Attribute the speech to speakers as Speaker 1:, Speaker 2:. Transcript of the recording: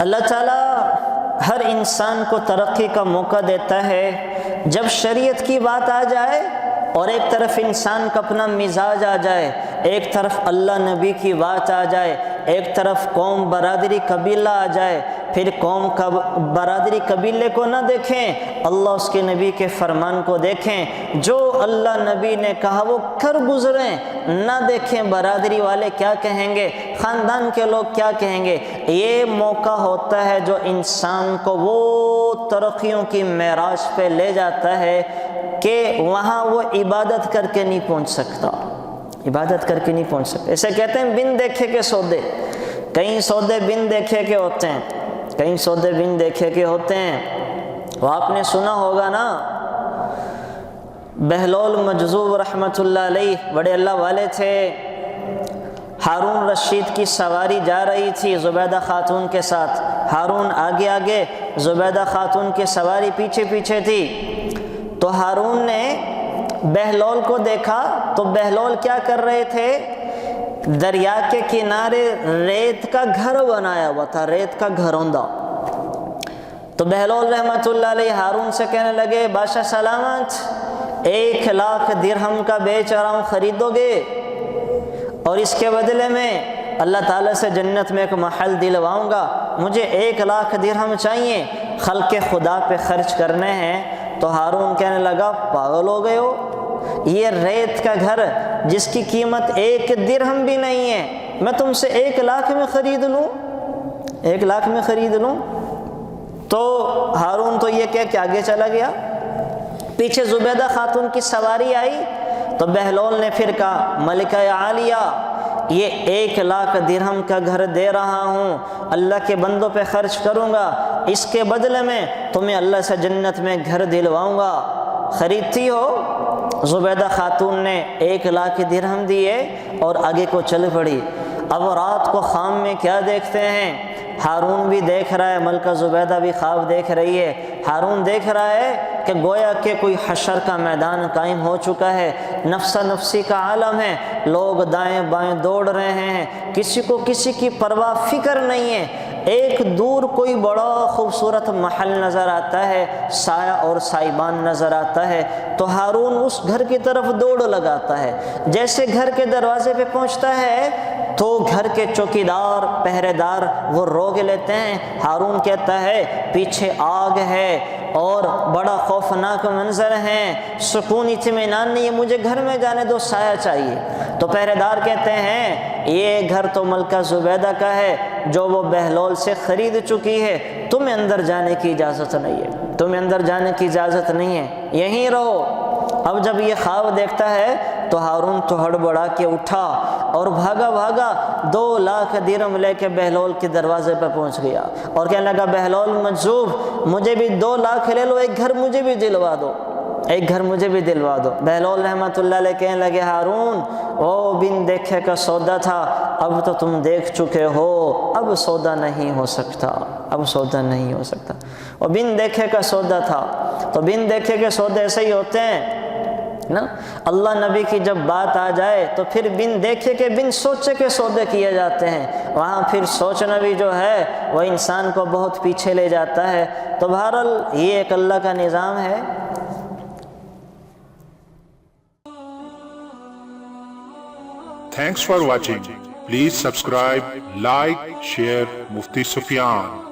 Speaker 1: اللہ تعالیٰ ہر انسان کو ترقی کا موقع دیتا ہے جب شریعت کی بات آ جائے اور ایک طرف انسان کا اپنا مزاج آ جائے، ایک طرف اللہ نبی کی بات آ جائے، ایک طرف قوم برادری قبیلہ آ جائے، پھر قوم کا برادری قبیلے کو نہ دیکھیں، اللہ اس کے نبی کے فرمان کو دیکھیں، جو اللہ نبی نے کہا وہ کر گزریں، نہ دیکھیں برادری والے کیا کہیں گے، خاندان کے لوگ کیا کہیں گے۔ یہ موقع ہوتا ہے جو انسان کو وہ ترقیوں کی معراج پہ لے جاتا ہے کہ وہاں وہ عبادت کر کے نہیں پہنچ سکتا، عبادت کر کے نہیں پہنچ سکتا۔ ایسے کہتے ہیں بن دیکھے کے سودے، کئی سودے بن دیکھے کے ہوتے ہیں، کئی سودے بن دیکھے کے ہوتے ہیں۔ وہ آپ نے سنا ہوگا نا، بہلول مجذوب رحمۃ اللہ علیہ بڑے اللہ والے تھے، ہارون رشید کی سواری جا رہی تھی زبیدہ خاتون کے ساتھ، ہارون آگے آگے، زبیدہ خاتون کی سواری پیچھے پیچھے تھی، تو ہارون نے بہلول کو دیکھا تو بہلول کیا کر رہے تھے، دریا کے کنارے ریت کا گھر بنایا ہوا تھا، ریت کا گھروندہ۔ تو بہلول رحمۃ اللہ علیہ ہارون سے کہنے لگے، بادشاہ سلامت، 1,00,000 درہم کا بیچ رہا ہوں، خریدو گے؟ اور اس کے بدلے میں اللہ تعالیٰ سے جنت میں ایک محل دلواؤں گا، مجھے 1,00,000 درہم چاہیے، خلق خدا پہ خرچ کرنے ہیں۔ تو ہارون کہنے لگا، پاگل ہو گئے ہو، یہ ریت کا گھر جس کی قیمت 1 درہم بھی نہیں ہے، میں تم سے 1,00,000 میں خرید لوں، 1,00,000 میں خرید لوں؟ تو ہارون تو یہ کہہ کے آگے چلا گیا، پیچھے زبیدہ خاتون کی سواری آئی تو بہلول نے پھر کہا، ملکہ عالیہ، یہ 1,00,000 درہم کا گھر دے رہا ہوں، اللہ کے بندوں پہ خرچ کروں گا، اس کے بدلے میں تمہیں اللہ سے جنت میں گھر دلواؤں گا، خریدتی ہو؟ زبیدہ خاتون نے 1,00,000 درہم دیے اور آگے کو چل پڑی۔ اب رات کو خام میں کیا دیکھتے ہیں، ہارون بھی دیکھ رہا ہے، ملکہ زبیدہ بھی خواب دیکھ رہی ہے۔ ہارون دیکھ رہا ہے کہ گویا کہ کوئی حشر کا میدان قائم ہو چکا ہے، نفسا نفسی کا عالم ہے، لوگ دائیں بائیں دوڑ رہے ہیں، کسی کو کسی کی پرواہ فکر نہیں ہے۔ ایک دور کوئی بڑا خوبصورت محل نظر آتا ہے، سایہ اور سائبان نظر آتا ہے، تو ہارون اس گھر کی طرف دوڑ لگاتا ہے۔ جیسے گھر کے دروازے پہ پہنچتا ہے تو گھر کے چوکیدار پہرے دار وہ روک لیتے ہیں۔ ہارون کہتا ہے، پیچھے آگ ہے اور بڑا خوفناک منظر ہے، سکون اطمینان نہیں ہے، مجھے گھر میں جانے دو، سایہ چاہیے۔ تو پہرے دار کہتے ہیں، یہ گھر تو ملکہ زبیدہ کا ہے جو وہ بہلول سے خرید چکی ہے، تمہیں اندر جانے کی اجازت نہیں ہے، تمہیں اندر جانے کی اجازت نہیں ہے، یہیں رہو۔ اب جب یہ خواب دیکھتا ہے تو ہارون تو ہڑبڑا کے اٹھا اور بھاگا بھاگا 2,00,000 درہم لے کے بہلول کے دروازے پہ پہنچ گیا اور کہنے لگا، بہلول مجذوب، مجھے بھی 2,00,000 لے لو، ایک گھر مجھے بھی دلوا دو، ایک گھر مجھے بھی دلوا دو۔ بہلول رحمۃ اللہ علیہ کہنے لگے، ہارون، او بن دیکھے کا سودا تھا، اب تو تم دیکھ چکے ہو، اب سودا نہیں ہو سکتا، اب سودا نہیں ہو سکتا۔ اور بن دیکھے کا سودا تھا، تو بن دیکھے کے سودے ایسے ہی ہوتے ہیں نا، اللہ نبی کی جب بات آ جائے تو پھر بن دیکھے کے بن سوچے کے سودے کیے جاتے ہیں، وہاں پھر سوچنا بھی جو ہے وہ انسان کو بہت پیچھے لے جاتا ہے۔ تو بہرحال یہ ایک اللہ کا نظام ہے۔
Speaker 2: Thanks for watching. Please subscribe, like, share Mufti Sufyan.